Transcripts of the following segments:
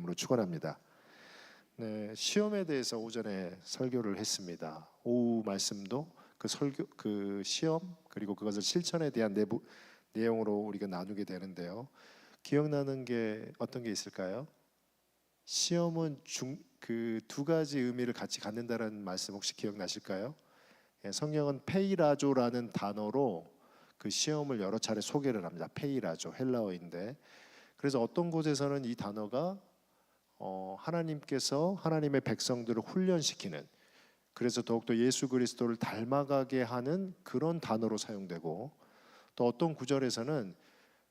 이름으로 축원합니다. 네, 시험에 대해서 오전에 설교를 했습니다. 오후 말씀도 그 시험 그리고 그것을 실천에 대한 내용으로 우리가 나누게 되는데요. 기억나는 게 어떤 게 있을까요? 시험은 그 두 가지 의미를 같이 갖는다는 말씀 혹시 기억나실까요? 예, 성경은 페이라조라는 단어로 그 시험을 여러 차례 소개를 합니다. 페이라조 헬라어인데, 그래서 어떤 곳에서는 이 단어가 하나님께서 하나님의 백성들을 훈련시키는, 그래서 더욱더 예수 그리스도를 닮아가게 하는 그런 단어로 사용되고, 또 어떤 구절에서는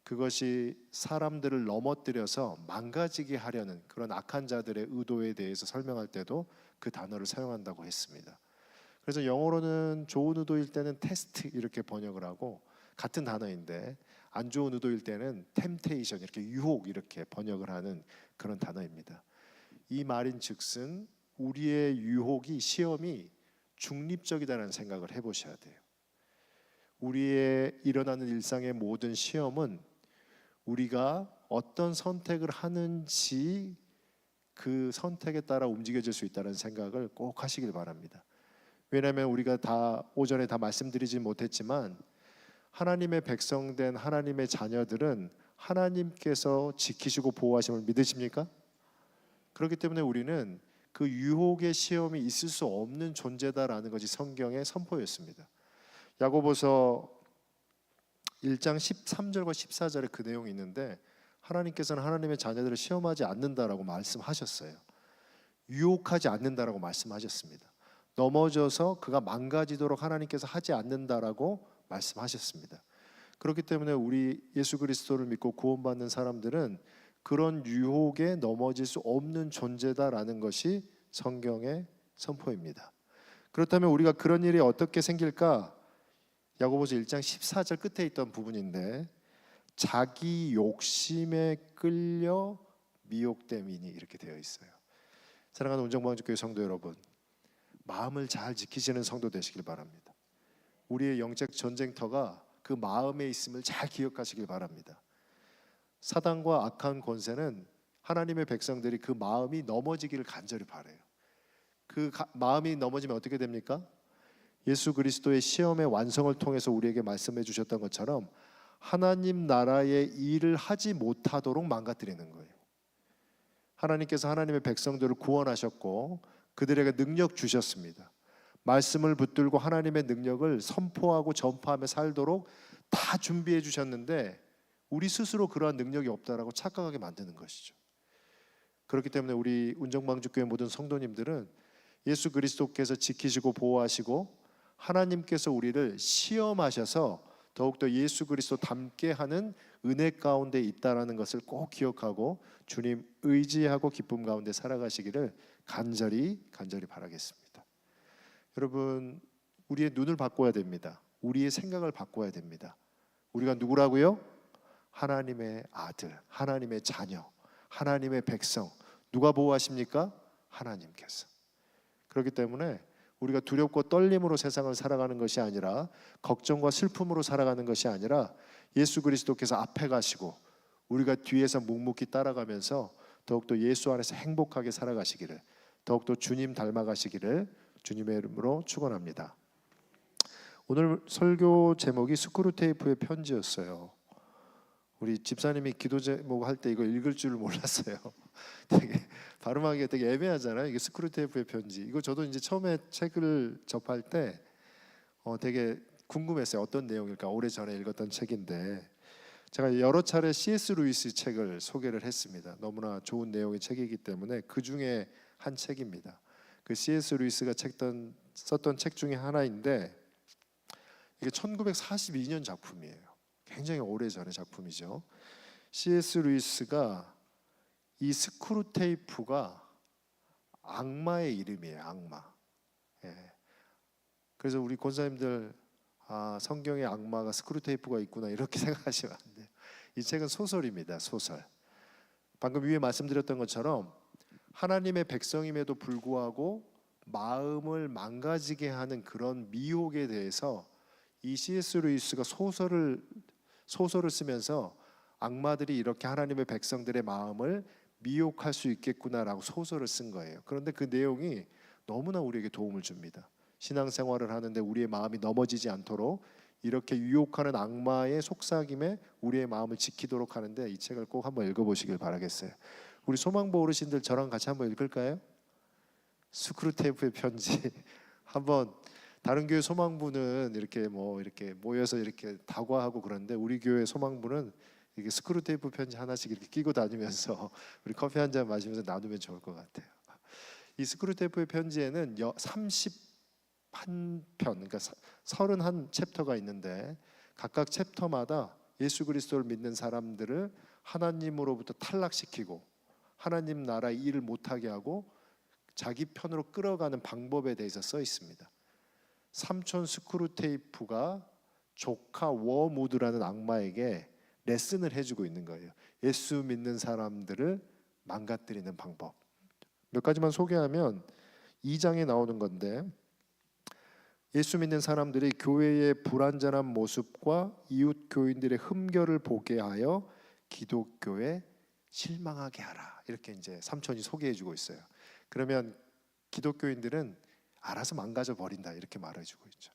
그것이 사람들을 넘어뜨려서 망가지게 하려는 그런 악한 자들의 의도에 대해서 설명할 때도 그 단어를 사용한다고 했습니다. 그래서 영어로는 좋은 의도일 때는 테스트 이렇게 번역을 하고, 같은 단어인데 안 좋은 의도일 때는 템테이션 이렇게 유혹 이렇게 번역을 하는 그런 단어입니다. 이 말인즉슨 우리의 유혹이, 시험이 중립적이다는 생각을 해보셔야 돼요. 우리의 일어나는 일상의 모든 시험은 우리가 어떤 선택을 하는지 그 선택에 따라 움직여질 수 있다는 생각을 꼭 하시길 바랍니다. 왜냐하면 우리가 다 오전에 다 말씀드리지 못했지만 하나님의 백성된 하나님의 자녀들은 하나님께서 지키시고 보호하심을 믿으십니까? 그렇기 때문에 우리는 그 유혹의 시험이 있을 수 없는 존재다라는 것이 성경의 선포였습니다. 야고보서 1장 13절과 14절에 그 내용이 있는데, 하나님께서는 하나님의 자녀들을 시험하지 않는다라고 말씀하셨어요. 유혹하지 않는다라고 말씀하셨습니다. 넘어져서 그가 망가지도록 하나님께서 하지 않는다라고 말씀하셨습니다. 그렇기 때문에 우리 예수 그리스도를 믿고 구원받는 사람들은 그런 유혹에 넘어질 수 없는 존재다라는 것이 성경의 선포입니다. 그렇다면 우리가 그런 일이 어떻게 생길까? 야고보서 1장 14절 끝에 있던 부분인데, 자기 욕심에 끌려 미혹됨이니 이렇게 되어 있어요. 사랑하는 운정방주교회 성도 여러분, 마음을 잘 지키시는 성도 되시길 바랍니다. 우리의 영적 전쟁터가 그 마음에 있음을 잘 기억하시길 바랍니다. 사단과 악한 권세는 하나님의 백성들이 그 마음이 넘어지기를 간절히 바라요. 마음이 넘어지면 어떻게 됩니까? 예수 그리스도의 시험의 완성을 통해서 우리에게 말씀해 주셨던 것처럼 하나님 나라의 일을 하지 못하도록 망가뜨리는 거예요. 하나님께서 하나님의 백성들을 구원하셨고 그들에게 능력 주셨습니다. 말씀을 붙들고 하나님의 능력을 선포하고 전파하며 살도록 다 준비해 주셨는데, 우리 스스로 그러한 능력이 없다라고 착각하게 만드는 것이죠. 그렇기 때문에 우리 운정방주교회 모든 성도님들은 예수 그리스도께서 지키시고 보호하시고 하나님께서 우리를 시험하셔서 더욱더 예수 그리스도 닮게 하는 은혜 가운데 있다라는 것을 꼭 기억하고 주님 의지하고 기쁨 가운데 살아가시기를 간절히 바라겠습니다. 여러분, 우리의 눈을 바꿔야 됩니다. 우리의 생각을 바꿔야 됩니다. 우리가 누구라고요? 하나님의 아들, 하나님의 자녀, 하나님의 백성. 누가 보호하십니까? 하나님께서. 그렇기 때문에 우리가 두렵고 떨림으로 세상을 살아가는 것이 아니라, 걱정과 슬픔으로 살아가는 것이 아니라, 예수 그리스도께서 앞에 가시고 우리가 뒤에서 묵묵히 따라가면서 더욱더 예수 안에서 행복하게 살아가시기를, 더욱더 주님 닮아가시기를 주님의 이름으로 축원합니다. 오늘 설교 제목이 스크루테이프의 편지였어요. 우리 집사님이 기도 제목 할 때 이거 읽을 줄을 몰랐어요. 되게 발음하기가 되게 애매하잖아요. 이게 스크루테이프의 편지. 이거 저도 이제 처음에 책을 접할 때 되게 궁금했어요. 어떤 내용일까? 오래전에 읽었던 책인데, 제가 여러 차례 C.S. 루이스 책을 소개를 했습니다. 너무나 좋은 내용의 책이기 때문에 그 중에 한 책입니다. 그 C.S. 루이스가 썼던 책 중에 하나인데, 이게 1942년 작품이에요. 굉장히 오래전의 작품이죠. C.S. 루이스가 이 스크루테이프가 악마의 이름이에요. 악마. 예. 그래서 우리 권사님들 성경에 악마가 스크루테이프가 있구나 이렇게 생각하시면 안 돼요. 이 책은 소설입니다. 소설. 방금 위에 말씀드렸던 것처럼 하나님의 백성임에도 불구하고 마음을 망가지게 하는 그런 미혹에 대해서 이 C.S. 루이스가 소설을 쓰면서 악마들이 이렇게 하나님의 백성들의 마음을 미혹할 수 있겠구나라고 소설을 쓴 거예요. 그런데 그 내용이 너무나 우리에게 도움을 줍니다. 신앙생활을 하는데 우리의 마음이 넘어지지 않도록 이렇게 유혹하는 악마의 속삭임에 우리의 마음을 지키도록 하는데, 이 책을 꼭 한번 읽어보시길 바라겠어요. 우리 소망보 어르신들 저랑 같이 한번 읽을까요? 스크루테이프의 편지. 한번 다른 교회 소망부는 이렇게 모여서 이렇게 다과하고 그런데, 우리 교회 소망부는 이게 스크루테이프 편지 하나씩 이렇게 끼고 다니면서 우리 커피 한 잔 마시면서 나누면 좋을 것 같아요. 이 스크루테이프의 편지에는 31편, 그러니까 31 챕터가 있는데, 각각 챕터마다 예수 그리스도를 믿는 사람들을 하나님으로부터 탈락시키고 하나님 나라의 일을 못하게 하고 자기 편으로 끌어가는 방법에 대해서 써 있습니다. 삼촌 스크루테이프가 조카 워무드라는 악마에게 레슨을 해주고 있는 거예요. 예수 믿는 사람들을 망가뜨리는 방법. 몇 가지만 소개하면 2장에 나오는 건데, 예수 믿는 사람들이 교회의 불완전한 모습과 이웃 교인들의 흠결을 보게 하여 기독교에 실망하게 하라, 이렇게 이제 삼촌이 소개해주고 있어요. 그러면 기독교인들은 알아서 망가져 버린다, 이렇게 말해주고 있죠.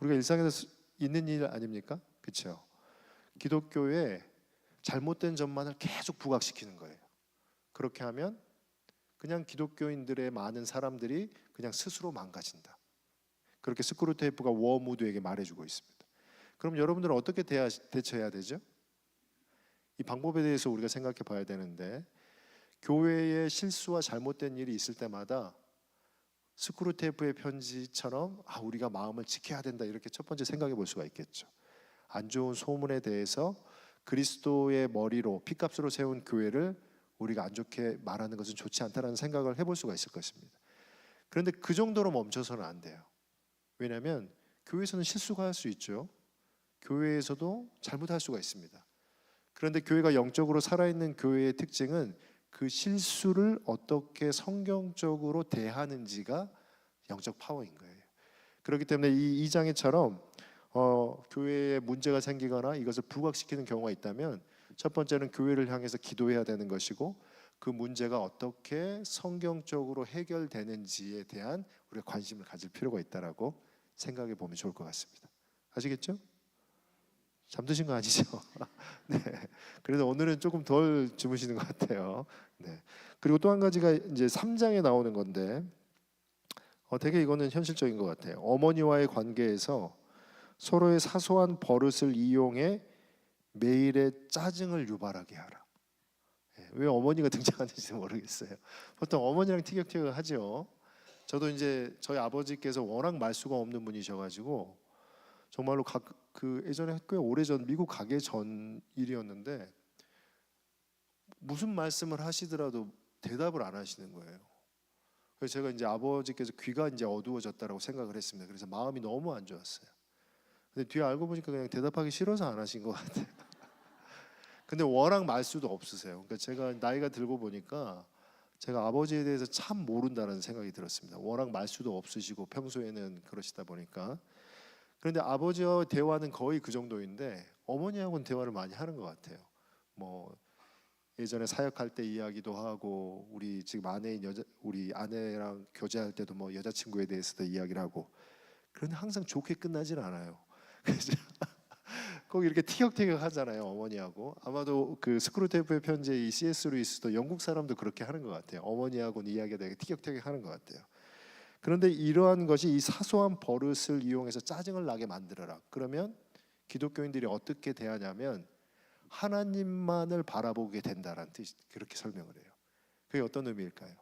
우리가 일상에서 있는 일 아닙니까? 그렇죠? 기독교의 잘못된 점만을 계속 부각시키는 거예요. 그렇게 하면 그냥 기독교인들의 많은 사람들이 그냥 스스로 망가진다. 그렇게 스크루테이프가 워무드에게 말해주고 있습니다. 그럼 여러분들은 어떻게 대처해야 되죠? 이 방법에 대해서 우리가 생각해 봐야 되는데, 교회에 실수와 잘못된 일이 있을 때마다 스크루테이프의 편지처럼 우리가 마음을 지켜야 된다, 이렇게 첫 번째 생각해 볼 수가 있겠죠. 안 좋은 소문에 대해서 그리스도의 머리로 피값으로 세운 교회를 우리가 안 좋게 말하는 것은 좋지 않다는 생각을 해볼 수가 있을 것입니다. 그런데 그 정도로 멈춰서는 안 돼요. 왜냐하면 교회에서는 실수가 할 수 있죠. 교회에서도 잘못할 수가 있습니다. 그런데 교회가 영적으로 살아있는 교회의 특징은 그 실수를 어떻게 성경적으로 대하는지가 영적 파워인 거예요. 그렇기 때문에 이 2장에처럼 교회에 문제가 생기거나 이것을 부각시키는 경우가 있다면, 첫 번째는 교회를 향해서 기도해야 되는 것이고, 그 문제가 어떻게 성경적으로 해결되는지에 대한 우리가 관심을 가질 필요가 있다라고 생각해 보면 좋을 것 같습니다. 아시겠죠? 잠드신 거 아니죠? 네. 그래서 오늘은 조금 덜 주무시는 것 같아요. 네. 그리고 또 한 가지가 이제 3장에 나오는 건데, 되게 이거는 현실적인 것 같아요. 어머니와의 관계에서 서로의 사소한 버릇을 이용해 매일의 짜증을 유발하게 하라. 왜 어머니가 등장하는지 모르겠어요. 보통 어머니랑 티격태격 하죠. 저도 이제 저희 아버지께서 워낙 말수가 없는 분이셔가지고 정말로 그 예전에 꽤 오래전 미국 가기 전 일이었는데, 무슨 말씀을 하시더라도 대답을 안 하시는 거예요. 그래서 제가 이제 아버지께서 귀가 이제 어두워졌다라고 생각을 했습니다. 그래서 마음이 너무 안 좋았어요. 근데 뒤에 알고 보니까 그냥 대답하기 싫어서 안 하신 것 같아요. 근데 워낙 말수도 없으세요. 그러니까 제가 나이가 들고 보니까 제가 아버지에 대해서 참 모른다는 생각이 들었습니다. 워낙 말수도 없으시고 평소에는 그러시다 보니까. 그런데 아버지와 대화는 거의 그 정도인데, 어머니하고는 대화를 많이 하는 것 같아요. 뭐 예전에 사역할 때 이야기도 하고, 우리 지금 우리 아내랑 교제할 때도 뭐 여자친구에 대해서도 이야기를 하고. 그런데 항상 좋게 끝나질 않아요. 그래서 꼭 이렇게 티격태격 하잖아요, 어머니하고. 아마도 그 스크루테이프의 편지의 이 C.S. 루이스도 영국 사람도 그렇게 하는 것 같아요. 어머니하고는 이야기가 되게 티격태격 하는 것 같아요. 그런데 이러한 것이 이 사소한 버릇을 이용해서 짜증을 나게 만들어라. 그러면 기독교인들이 어떻게 대하냐면 하나님만을 바라보게 된다라는 뜻, 그렇게 설명을 해요. 그게 어떤 의미일까요?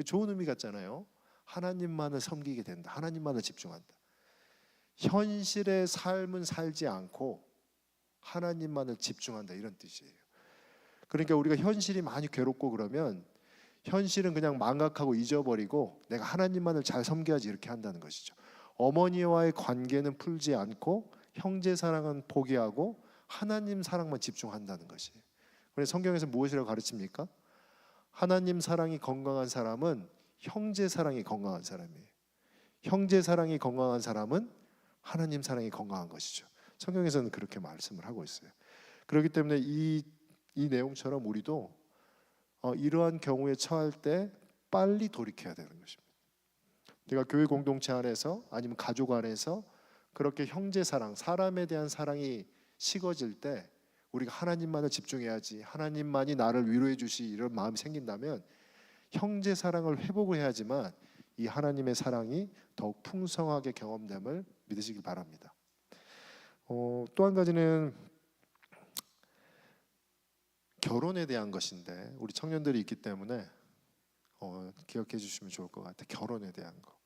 좋은 의미 같잖아요. 하나님만을 섬기게 된다. 하나님만을 집중한다. 현실의 삶은 살지 않고 하나님만을 집중한다, 이런 뜻이에요. 그러니까 우리가 현실이 많이 괴롭고 그러면 현실은 그냥 망각하고 잊어버리고 내가 하나님만을 잘 섬겨야지, 이렇게 한다는 것이죠. 어머니와의 관계는 풀지 않고 형제 사랑은 포기하고 하나님 사랑만 집중한다는 것이에요. 그래서 성경에서 무엇이라고 가르칩니까? 하나님 사랑이 건강한 사람은 형제 사랑이 건강한 사람이에요. 형제 사랑이 건강한 사람은 하나님 사랑이 건강한 것이죠. 성경에서는 그렇게 말씀을 하고 있어요. 그렇기 때문에 이 내용처럼 우리도 이러한 경우에 처할 때 빨리 돌이켜야 되는 것입니다. 내가 교회 공동체 안에서 아니면 가족 안에서 그렇게 형제 사랑, 사람에 대한 사랑이 식어질 때 우리가 하나님만을 집중해야지, 하나님만이 나를 위로해 주시, 이런 마음이 생긴다면 형제 사랑을 회복을 해야지만 이 하나님의 사랑이 더욱 풍성하게 경험됨을 믿으시길 바랍니다. 또 한 가지는 결혼에 대한 것인데, 우리 청년들이 있기 때문에 기억해 주시면 좋을 것 같아요. 결혼에 대한 거.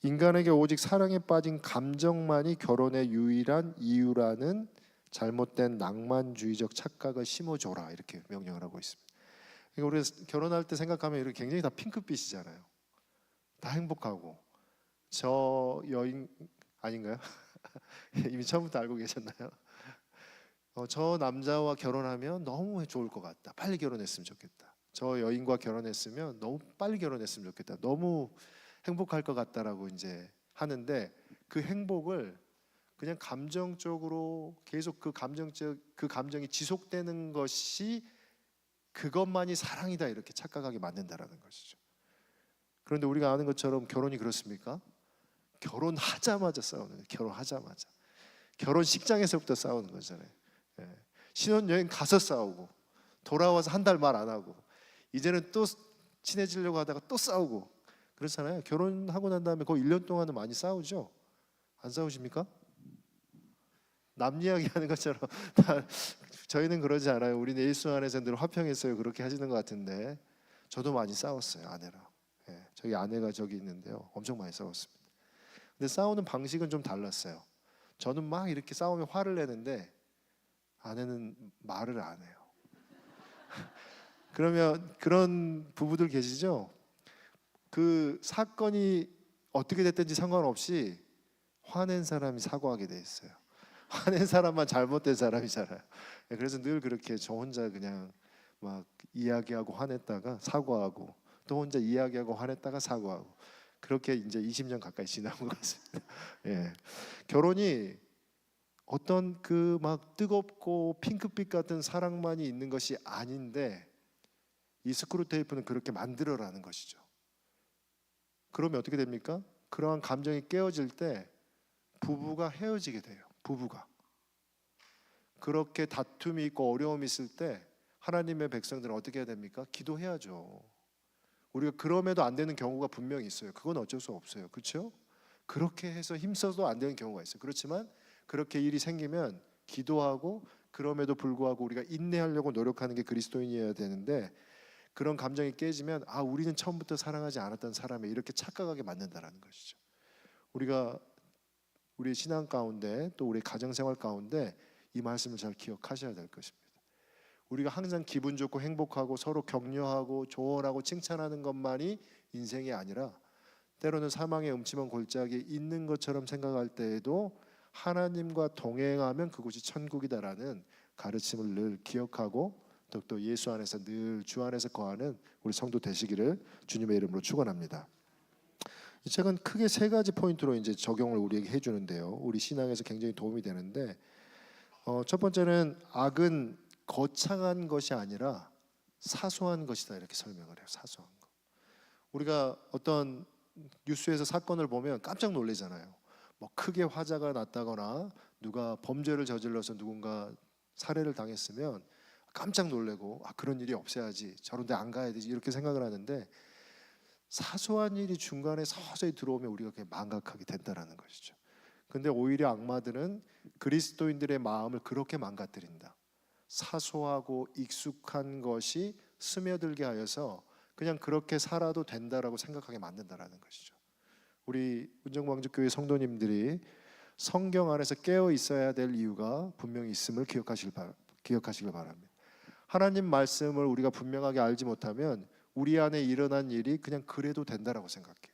인간에게 오직 사랑에 빠진 감정만이 결혼의 유일한 이유라는 잘못된 낭만주의적 착각을 심어줘라, 이렇게 명령을 하고 있습니다. 그러니까 우리가 결혼할 때 생각하면 이렇게 굉장히 다 핑크빛이잖아요. 다 행복하고. 저 여인 아닌가요? 이미 처음부터 알고 계셨나요? 저 남자와 결혼하면 너무 좋을 것 같다. 빨리 결혼했으면 좋겠다. 저 여인과 결혼했으면 너무 빨리 결혼했으면 좋겠다. 너무 행복할 것 같다라고 이제 하는데, 그 행복을 그냥 감정적으로 계속 그 감정이 지속되는 것이, 그것만이 사랑이다, 이렇게 착각하게 만든다라는 것이죠. 그런데 우리가 아는 것처럼 결혼이 그렇습니까? 결혼하자마자 싸우는 거예요. 결혼하자마자. 결혼식장에서부터 싸우는 거잖아요. 신혼여행 가서 싸우고, 돌아와서 한 달 말 안 하고, 이제는 또 친해지려고 하다가 또 싸우고 그렇잖아요. 결혼하고 난 다음에 거의 1년 동안은 많이 싸우죠. 안 싸우십니까? 남 이야기 하는 것처럼 저희는 그러지 않아요. 우리는 예수 안에서 늘 화평했어요, 그렇게 하시는 것 같은데, 저도 많이 싸웠어요, 아내랑. 저희 아내가 저기 있는데요, 엄청 많이 싸웠습니다. 근데 싸우는 방식은 좀 달랐어요. 저는 막 이렇게 싸우면 화를 내는데 아내는 말을 안 해요. 그러면 그런 부부들 계시죠? 그 사건이 어떻게 됐든지 상관없이 화낸 사람이 사과하게 돼 있어요. 화낸 사람만 잘못된 사람이잖아요. 그래서 늘 그렇게 저 혼자 그냥 막 이야기하고 화냈다가 사과하고, 또 혼자 이야기하고 화냈다가 사과하고, 그렇게 이제 20년 가까이 지난 것 같습니다. 결혼이 어떤 그 막 뜨겁고 핑크빛 같은 사랑만이 있는 것이 아닌데, 이 스크루 테이프는 그렇게 만들어라는 것이죠. 그러면 어떻게 됩니까? 그러한 감정이 깨어질 때 부부가 헤어지게 돼요. 부부가 그렇게 다툼이 있고 어려움이 있을 때 하나님의 백성들은 어떻게 해야 됩니까? 기도해야죠. 우리가 그럼에도 안 되는 경우가 분명히 있어요. 그건 어쩔 수 없어요. 그렇죠? 그렇게 해서 힘써도 안 되는 경우가 있어요. 그렇지만 그렇게 일이 생기면 기도하고, 그럼에도 불구하고 우리가 인내하려고 노력하는 게 그리스도인이어야 되는데, 그런 감정이 깨지면 우리는 처음부터 사랑하지 않았던 사람에 이렇게 착각하게 만든다라는 것이죠. 우리가 우리 신앙 가운데, 또 우리 가정생활 가운데 이 말씀을 잘 기억하셔야 될 것입니다. 우리가 항상 기분 좋고 행복하고 서로 격려하고 조언하고 칭찬하는 것만이 인생이 아니라, 때로는 사망의 음침한 골짜기에 있는 것처럼 생각할 때에도 하나님과 동행하면 그곳이 천국이다라는 가르침을 늘 기억하고, 또 예수 안에서 늘 주 안에서 거하는 우리 성도 되시기를 주님의 이름으로 축원합니다. 이 책은 크게 세 가지 포인트로 이제 적용을 우리에게 해주는데요, 우리 신앙에서 굉장히 도움이 되는데, 첫 번째는 악은 거창한 것이 아니라 사소한 것이다, 이렇게 설명을 해요. 사소한 것. 우리가 어떤 뉴스에서 사건을 보면 깜짝 놀라잖아요. 뭐 크게 화재가 났다거나 누가 범죄를 저질러서 누군가 살해를 당했으면 깜짝 놀래고, 그런 일이 없어야지, 저런 데 안 가야 되지, 이렇게 생각을 하는데, 사소한 일이 중간에 서서히 들어오면 우리가 그게 망각하게 된다는 것이죠. 근데 오히려 악마들은 그리스도인들의 마음을 그렇게 망가뜨린다. 사소하고 익숙한 것이 스며들게 하여서 그냥 그렇게 살아도 된다라고 생각하게 만든다라는 것이죠. 우리 운정방주교회 성도님들이 성경 안에서 깨어 있어야 될 이유가 분명히 있음을 기억하시길 바랍니다. 하나님 말씀을 우리가 분명하게 알지 못하면 우리 안에 일어난 일이 그냥 그래도 된다라고 생각해요.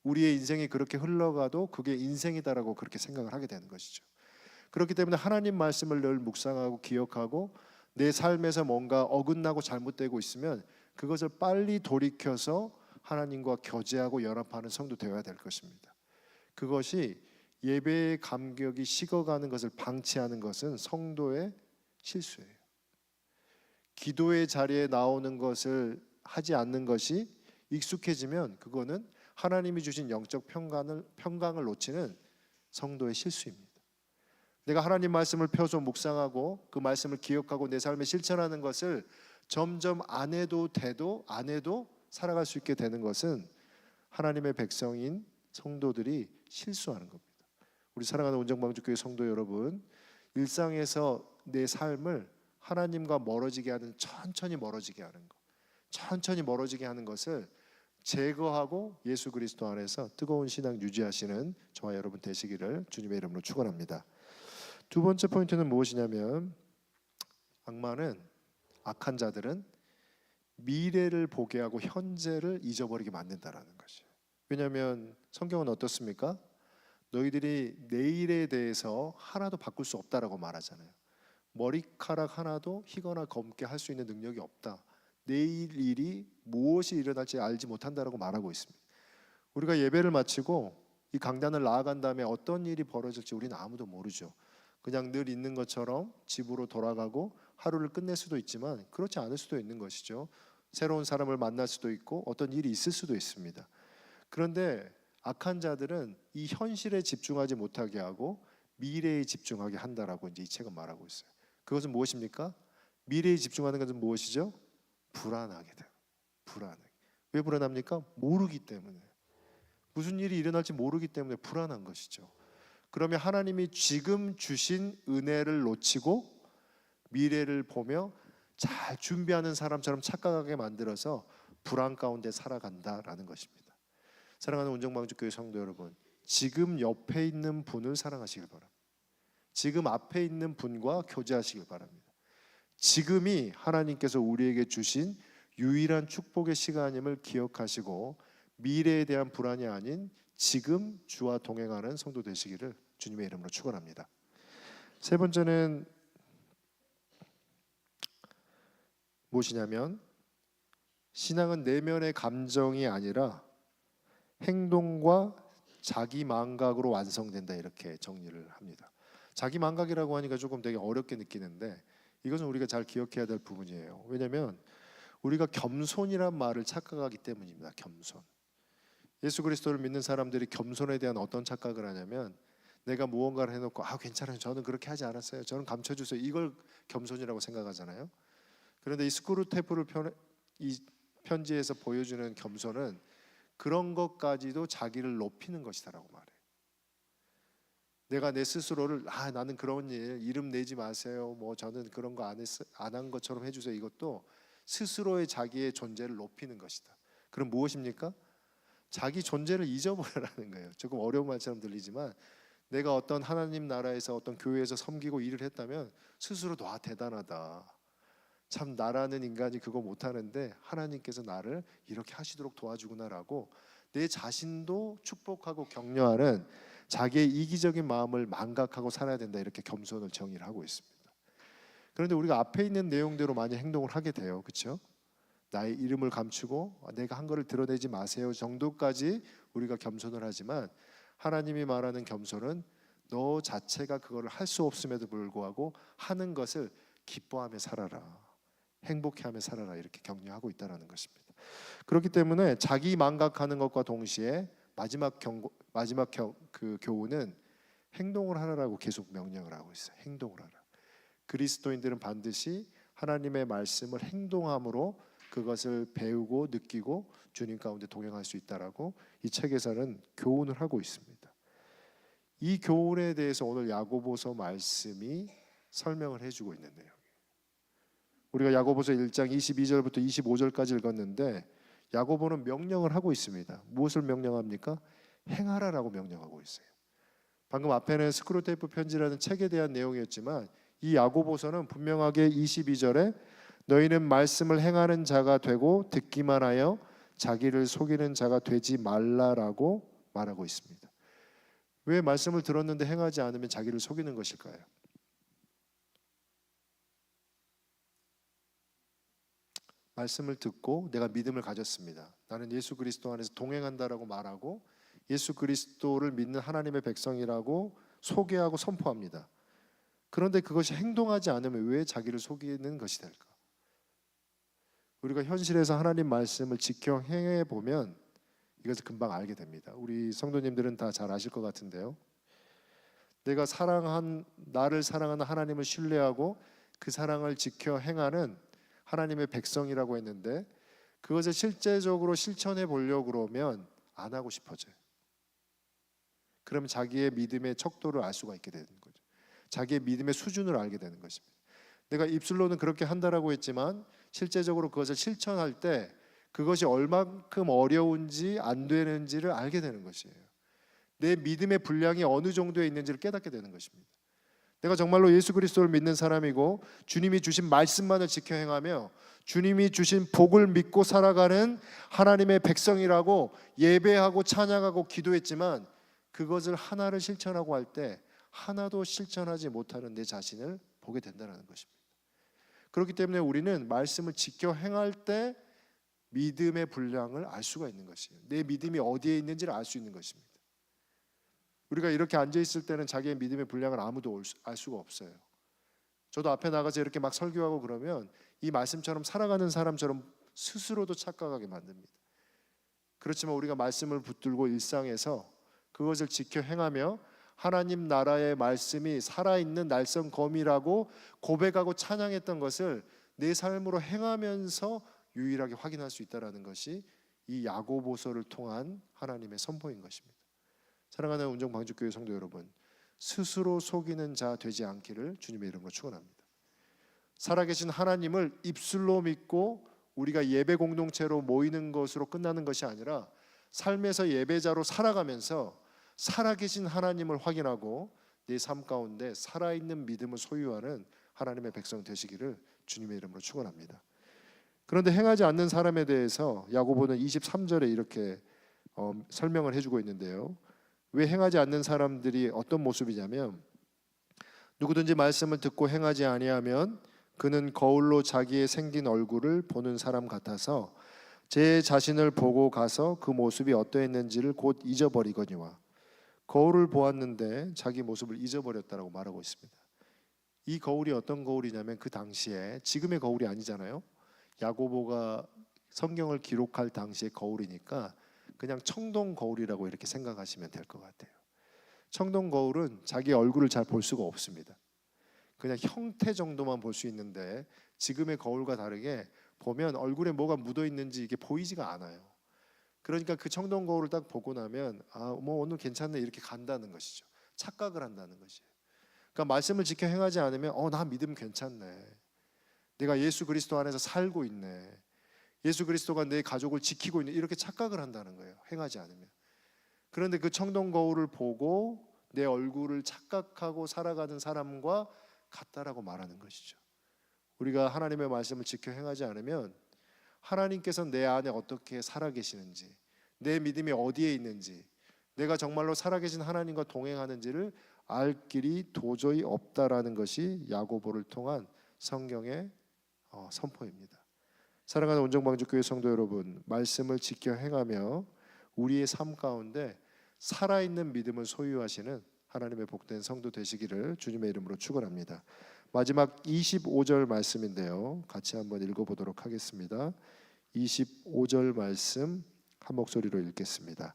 우리의 인생이 그렇게 흘러가도 그게 인생이다라고 그렇게 생각을 하게 되는 것이죠. 그렇기 때문에 하나님 말씀을 늘 묵상하고 기억하고, 내 삶에서 뭔가 어긋나고 잘못되고 있으면 그것을 빨리 돌이켜서 하나님과 교제하고 연합하는 성도 되어야 될 것입니다. 그것이 예배의 감격이 식어가는 것을 방치하는 것은 성도의 실수예요. 기도의 자리에 나오는 것을 하지 않는 것이 익숙해지면 그거는 하나님이 주신 영적 평강을 놓치는 성도의 실수입니다. 내가 하나님 말씀을 펴서 묵상하고 그 말씀을 기억하고 내 삶에 실천하는 것을 점점 안 해도 살아갈 수 있게 되는 것은 하나님의 백성인 성도들이 실수하는 겁니다. 우리 사랑하는 온정방주교회 성도 여러분, 일상에서 내 삶을 하나님과 멀어지게 하는, 천천히 멀어지게 하는 것을 제거하고 예수 그리스도 안에서 뜨거운 신앙 유지하시는 저와 여러분 되시기를 주님의 이름으로 축원합니다. 두 번째 포인트는 무엇이냐면, 악한 자들은 미래를 보게 하고 현재를 잊어버리게 만든다라는 것이에요. 왜냐하면 성경은 어떻습니까? 너희들이 내일에 대해서 하나도 바꿀 수 없다라고 말하잖아요. 머리카락 하나도 희거나 검게 할 수 있는 능력이 없다. 내일 일이 무엇이 일어날지 알지 못한다라고 말하고 있습니다. 우리가 예배를 마치고 이 강단을 나아간 다음에 어떤 일이 벌어질지 우리는 아무도 모르죠. 그냥 늘 있는 것처럼 집으로 돌아가고 하루를 끝낼 수도 있지만 그렇지 않을 수도 있는 것이죠. 새로운 사람을 만날 수도 있고 어떤 일이 있을 수도 있습니다. 그런데 악한 자들은 이 현실에 집중하지 못하게 하고 미래에 집중하게 한다라고 이제 이 책은 말하고 있어요. 그것은 무엇입니까? 미래에 집중하는 것은 무엇이죠? 불안하게 돼요. 왜 불안합니까? 모르기 때문에. 무슨 일이 일어날지 모르기 때문에 불안한 것이죠. 그러면 하나님이 지금 주신 은혜를 놓치고 미래를 보며 잘 준비하는 사람처럼 착각하게 만들어서 불안 가운데 살아간다라는 것입니다. 사랑하는 온정방주교회 성도 여러분, 지금 옆에 있는 분을 사랑하시길 바랍니다. 지금 앞에 있는 분과 교제하시길 바랍니다. 지금이 하나님께서 우리에게 주신 유일한 축복의 시간임을 기억하시고 미래에 대한 불안이 아닌 지금 주와 동행하는 성도 되시기를 주님의 이름으로 축원합니다. 세 번째는 무엇이냐면, 신앙은 내면의 감정이 아니라 행동과 자기 망각으로 완성된다, 이렇게 정리를 합니다. 자기 망각이라고 하니까 조금 되게 어렵게 느끼는데 이것은 우리가 잘 기억해야 될 부분이에요. 왜냐하면 우리가 겸손이란 말을 착각하기 때문입니다. 겸손. 예수 그리스도를 믿는 사람들이 겸손에 대한 어떤 착각을 하냐면, 내가 무언가를 해놓고 괜찮아요, 저는 그렇게 하지 않았어요, 저는 감춰주세요, 이걸 겸손이라고 생각하잖아요. 그런데 이 스크루테이프를 이 편지에서 보여주는 겸손은 그런 것까지도 자기를 높이는 것이다라고 말해요. 내가 내 스스로를 나는 그런 이름 내지 마세요, 저는 그런 거 안 한 것처럼 해주세요, 이것도 스스로의 자기의 존재를 높이는 것이다. 그럼 무엇입니까? 자기 존재를 잊어버리라는 거예요. 조금 어려운 말처럼 들리지만, 내가 어떤 하나님 나라에서 어떤 교회에서 섬기고 일을 했다면 스스로도 대단하다, 참 나라는 인간이 그거 못하는데 하나님께서 나를 이렇게 하시도록 도와주구나라고 내 자신도 축복하고 격려하는 자기의 이기적인 마음을 망각하고 살아야 된다, 이렇게 겸손을 정의를 하고 있습니다. 그런데 우리가 앞에 있는 내용대로 많이 행동을 하게 돼요. 그렇죠? 나의 이름을 감추고 내가 한 거를 드러내지 마세요 정도까지 우리가 겸손을 하지만, 하나님이 말하는 겸손은 너 자체가 그거를 할 수 없음에도 불구하고 하는 것을 기뻐하며 살아라, 행복해하며 살아라, 이렇게 격려하고 있다는 것입니다. 그렇기 때문에 자기 망각하는 것과 동시에 마지막 교훈은 행동을 하라고 계속 명령을 하고 있어요. 행동을 하라. 그리스도인들은 반드시 하나님의 말씀을 행동함으로 그것을 배우고 느끼고 주님 가운데 동행할 수 있다라고 이 책에서는 교훈을 하고 있습니다. 이 교훈에 대해서 오늘 야고보서 말씀이 설명을 해주고 있는 내용이에요. 우리가 야고보서 1장 22절부터 25절까지 읽었는데, 야고보는 명령을 하고 있습니다. 무엇을 명령합니까? 행하라라고 명령하고 있어요. 방금 앞에는 스크루테이프 편지라는 책에 대한 내용이었지만, 이 야고보서는 분명하게 22절에 너희는 말씀을 행하는 자가 되고 듣기만 하여 자기를 속이는 자가 되지 말라라고 말하고 있습니다. 왜 말씀을 들었는데 행하지 않으면 자기를 속이는 것일까요? 말씀을 듣고 내가 믿음을 가졌습니다, 나는 예수 그리스도 안에서 동행한다라고 말하고 예수 그리스도를 믿는 하나님의 백성이라고 소개하고 선포합니다. 그런데 그것이 행동하지 않으면 왜 자기를 속이는 것이 될까? 우리가 현실에서 하나님 말씀을 지켜 행해 보면 이것을 금방 알게 됩니다. 우리 성도님들은 다 잘 아실 것 같은데요. 내가 나를 사랑하는 하나님을 신뢰하고 그 사랑을 지켜 행하는 하나님의 백성이라고 했는데, 그것을 실제적으로 실천해 보려고 그러면 안 하고 싶어져요. 그러면 자기의 믿음의 척도를 알 수가 있게 되는 거죠. 자기의 믿음의 수준을 알게 되는 것입니다. 내가 입술로는 그렇게 한다라고 했지만 실제적으로 그것을 실천할 때 그것이 얼만큼 어려운지 안 되는지를 알게 되는 것이에요. 내 믿음의 분량이 어느 정도에 있는지를 깨닫게 되는 것입니다. 내가 정말로 예수 그리스도를 믿는 사람이고 주님이 주신 말씀만을 지켜 행하며 주님이 주신 복을 믿고 살아가는 하나님의 백성이라고 예배하고 찬양하고 기도했지만, 그것을 하나를 실천하고 할 때 하나도 실천하지 못하는 내 자신을 보게 된다는 것입니다. 그렇기 때문에 우리는 말씀을 지켜 행할 때 믿음의 분량을 알 수가 있는 것이에요. 내 믿음이 어디에 있는지를 알 수 있는 것입니다. 우리가 이렇게 앉아 있을 때는 자기의 믿음의 분량을 아무도 알 수가 없어요. 저도 앞에 나가서 이렇게 막 설교하고 그러면 이 말씀처럼 살아가는 사람처럼 스스로도 착각하게 만듭니다. 그렇지만 우리가 말씀을 붙들고 일상에서 그것을 지켜 행하며 하나님 나라의 말씀이 살아있는 날성검이라고 고백하고 찬양했던 것을 내 삶으로 행하면서 유일하게 확인할 수 있다는 것이 이 야고보서를 통한 하나님의 선포인 것입니다. 사랑하는 운정방주교회 성도 여러분, 스스로 속이는 자 되지 않기를 주님의 이름으로 축원합니다. 살아계신 하나님을 입술로 믿고 우리가 예배 공동체로 모이는 것으로 끝나는 것이 아니라 삶에서 예배자로 살아가면서 살아계신 하나님을 확인하고 내 삶 가운데 살아있는 믿음을 소유하는 하나님의 백성 되시기를 주님의 이름으로 축원합니다. 그런데 행하지 않는 사람에 대해서 야고보는 23절에 이렇게 설명을 해주고 있는데요. 왜 행하지 않는 사람들이 어떤 모습이냐면, 누구든지 말씀을 듣고 행하지 아니하면 그는 거울로 자기의 생긴 얼굴을 보는 사람 같아서 제 자신을 보고 가서 그 모습이 어떠했는지를 곧 잊어버리거니와. 거울을 보았는데 자기 모습을 잊어버렸다라고 말하고 있습니다. 이 거울이 어떤 거울이냐면, 그 당시에, 지금의 거울이 아니잖아요. 야고보가 성경을 기록할 당시의 거울이니까 그냥 청동 거울이라고 이렇게 생각하시면 될 것 같아요. 청동 거울은 자기 얼굴을 잘 볼 수가 없습니다. 그냥 형태 정도만 볼 수 있는데, 지금의 거울과 다르게 보면 얼굴에 뭐가 묻어 있는지 이게 보이지가 않아요. 그러니까 그 청동 거울을 딱 보고 나면 뭐 오늘 괜찮네 이렇게 간다는 것이죠. 착각을 한다는 것이에요. 그러니까 말씀을 지켜 행하지 않으면 나 믿음 괜찮네, 내가 예수 그리스도 안에서 살고 있네, 예수 그리스도가 내 가족을 지키고 있네, 이렇게 착각을 한다는 거예요, 행하지 않으면. 그런데 그 청동 거울을 보고 내 얼굴을 착각하고 살아가는 사람과 같다라고 말하는 것이죠. 우리가 하나님의 말씀을 지켜 행하지 않으면 하나님께서 내 안에 어떻게 살아계시는지, 내 믿음이 어디에 있는지, 내가 정말로 살아계신 하나님과 동행하는지를 알 길이 도저히 없다라는 것이 야고보를 통한 성경의 선포입니다. 사랑하는 온정방주교회 성도 여러분, 말씀을 지켜 행하며 우리의 삶 가운데 살아있는 믿음을 소유하시는 하나님의 복된 성도 되시기를 주님의 이름으로 축원합니다. 마지막 25절 말씀인데요, 같이 한번 읽어보도록 하겠습니다. 25절 말씀 한 목소리로 읽겠습니다.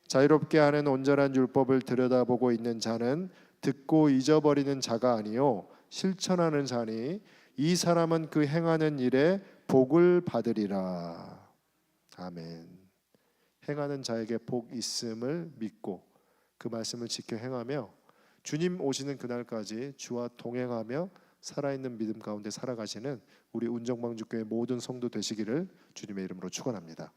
자유롭게 하는 온전한 율법을 들여다보고 있는 자는 듣고 잊어버리는 자가 아니요 실천하는 자니 이 사람은 그 행하는 일에 복을 받으리라. 아멘. 행하는 자에게 복 있음을 믿고 그 말씀을 지켜 행하며 주님 오시는 그날까지 주와 동행하며 살아있는 믿음 가운데 살아가시는 우리 운정방주교회 모든 성도 되시기를 주님의 이름으로 축원합니다.